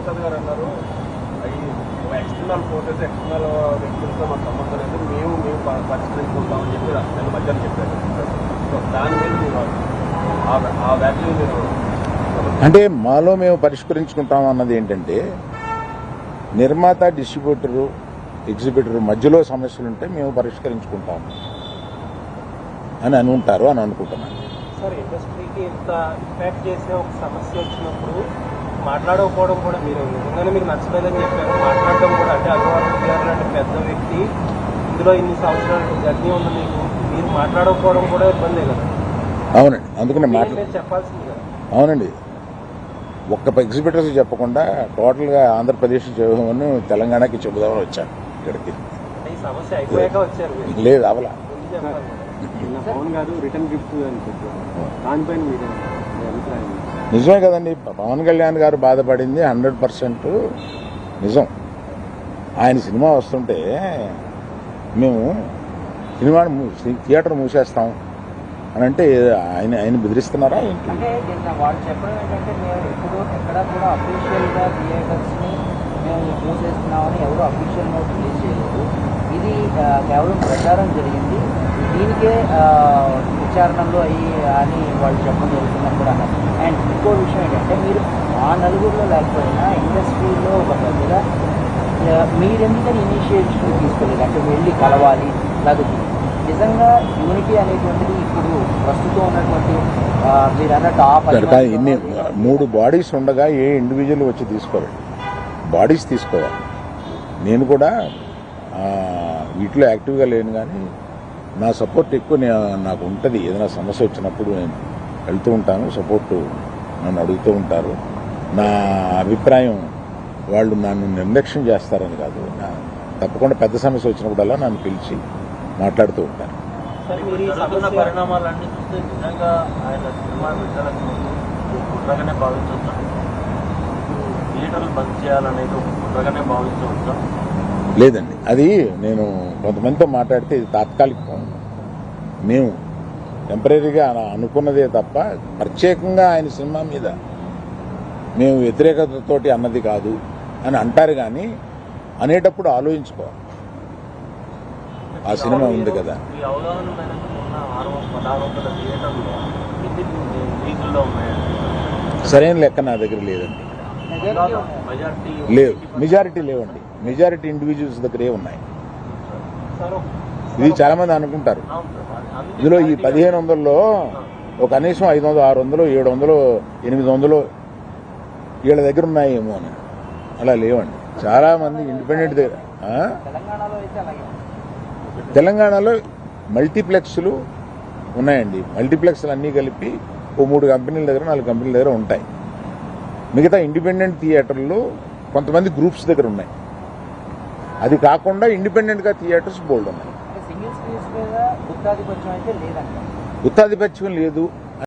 ప్రసాద్ గారు అన్నారు external forces external వ్యక్తులతో మాకు సంబంధం లేదు, మేము పరిష్కరించుకుంటామని చెప్పి నేను మధ్యాహ్నం చెప్పాను. సో దాని మీద మీరు ఆ వ్యాఖ్యలు మీరు అంటే మాలో మేము పరిష్కరించుకుంటాం అన్నది ఏంటంటే నిర్మాత డిస్ట్రిబ్యూటరు ఎగ్జిబిటర్ మధ్యలో సమస్యలు ఉంటే మేము పరిష్కరించుకుంటాం అని అనుకుంటారు అని అనుకుంటున్నాను. సార్ ఇండస్ట్రీకి ఇంత ఇంపాక్ట్ చేసే ఒక సమస్య వచ్చినప్పుడు మాట్లాడకపోవడం కూడా మీరు నిజంగానే మీకు నచ్చలేదని చెప్పారు. మాట్లాడడం కూడా అంటే అల్లు లాంటి పెద్ద వ్యక్తి ఇందులో ఇన్ని సంవత్సరాలు జర్నీ ఉంది మీకు, మీరు మాట్లాడకపోవడం కూడా ఇబ్బందే కదా. అవునండి, అందుకనే చెప్పాల్సింది కదా. అవునండి, ఒక్క ఎగ్జిబిటర్స్ చెప్పకుండా టోటల్గా ఆంధ్రప్రదేశ్ చెబుదామని తెలంగాణకి చెబుదామని వచ్చాను ఇక్కడికి. ఈ సమస్య అయిపోయాక వచ్చారు లేదు అవలా. పవన్ గారు రిటర్న్ గిఫ్ట్ అని చెప్పారు, దానిపైన మీరు అభిప్రాయం? నిజమే కదండి, పవన్ కళ్యాణ్ గారు బాధపడింది 100% నిజం. ఆయన సినిమా వస్తుంటే మేము థియేటర్ మూసేస్తాం అని అంటే ఆయన బెదిరిస్తున్నారా ఏంటి? అంటే వాళ్ళు చెప్పడం ఏంటంటే మేము ఎప్పుడు ఎక్కడ కూడా అఫీషియల్గా థియేటర్స్ని మేము మూసేస్తున్నామని ఎవరు అఫీషియల్ నోట్ రిలీజ్ చేయలేదు. ఇది కేవలం ప్రచారం జరిగింది, దీనికే విచారణలో అయ్యి అని వాళ్ళు చెప్పడం జరుగుతుందని కూడా అన్నారు. అండ్ ఇంకో విషయం ఏంటంటే మీరు ఆ నలుగురిలో లేకపోయినా ఇండస్ట్రీలో ఒక పెద్దగా మీరెందుకని ఇనిషియేటివ్ తీసుకోలేదు, అంటే వెళ్ళి కలవాలి, లేకపోతే నిజంగా యూనిటీ అనేటువంటిది ఇప్పుడు ప్రస్తుతం ఉన్నటువంటి మీరు అన్నట్టు ఇన్ని 3 బాడీస్ ఉండగా ఏ ఇండివిజువల్ వచ్చి తీసుకోవాలి, బాడీస్ తీసుకోవాలి. నేను కూడా వీటిలో యాక్టివ్గా లేను, కానీ నా సపోర్ట్ ఎక్కువ నాకు ఉంటుంది. ఏదైనా సమస్య వచ్చినప్పుడు నేను వెళ్తూ ఉంటాను, సపోర్ట్ నన్ను అడుగుతూ ఉంటారు. నా అభిప్రాయం వాళ్ళు నన్ను నిర్లక్ష్యం చేస్తారని కాదు, తప్పకుండా పెద్ద సమస్య వచ్చినప్పుడల్లా నన్ను పిలిచి మాట్లాడుతూ ఉంటాను. పరిణామాలన్నీ చూస్తే నిజంగా ఆయన సినిమా విడుదలకు ముందు కుట్రగానే భావించవచ్చా, థియేటర్లు బంద్ చేయాలనేది ఒక కుట్రగానే భావించవచ్చా? లేదండి, అది నేను కొంతమందితో మాట్లాడితే ఇది తాత్కాలికం. మేము టెంపరీగా అనుకున్నదే తప్ప ప్రత్యేకంగా ఆయన సినిమా మీద మేము వ్యతిరేకతతోటి అన్నది కాదు అని అంటారు. కానీ అనేటప్పుడు ఆలోచించుకోవాలి, ఆ సినిమా ఉంది కదా. ఈ అవగాహన మేరకు ఉన్న 1600 థియేటర్లు లీజుల్లో ఉన్నాయండి. సరైన లెక్క నా దగ్గర లేదండి. లేవు, మెజారిటీ లేవండి. మెజారిటీ ఇండివిజువల్స్ దగ్గరే ఉన్నాయి. ఇది చాలా మంది అనుకుంటారు ఇందులో ఈ 1500లో ఒక కనీసం 500, 600, 700, 800 వీళ్ళ దగ్గర ఉన్నాయేమో అని. అలా లేవండి. చాలా మంది ఇండిపెండెంట్ దగ్గర. తెలంగాణలో మల్టీప్లెక్స్లు ఉన్నాయండి. మల్టీప్లెక్స్లు అన్నీ కలిపి ఓ 3 కంపెనీల దగ్గర 4 కంపెనీల దగ్గర ఉంటాయి. మిగతా ఇండిపెండెంట్ థియేటర్లు కొంతమంది గ్రూప్స్ దగ్గర ఉన్నాయి. అది కాకుండా ఇండిపెండెంట్గా థియేటర్స్ బోల్డ్ ఉన్నాయి. సింగిల్ స్క్రీన్స్ మీద గుత్తాధిపత్యం అయితే లేదండి. గుత్తాధిపత్యం లేదు.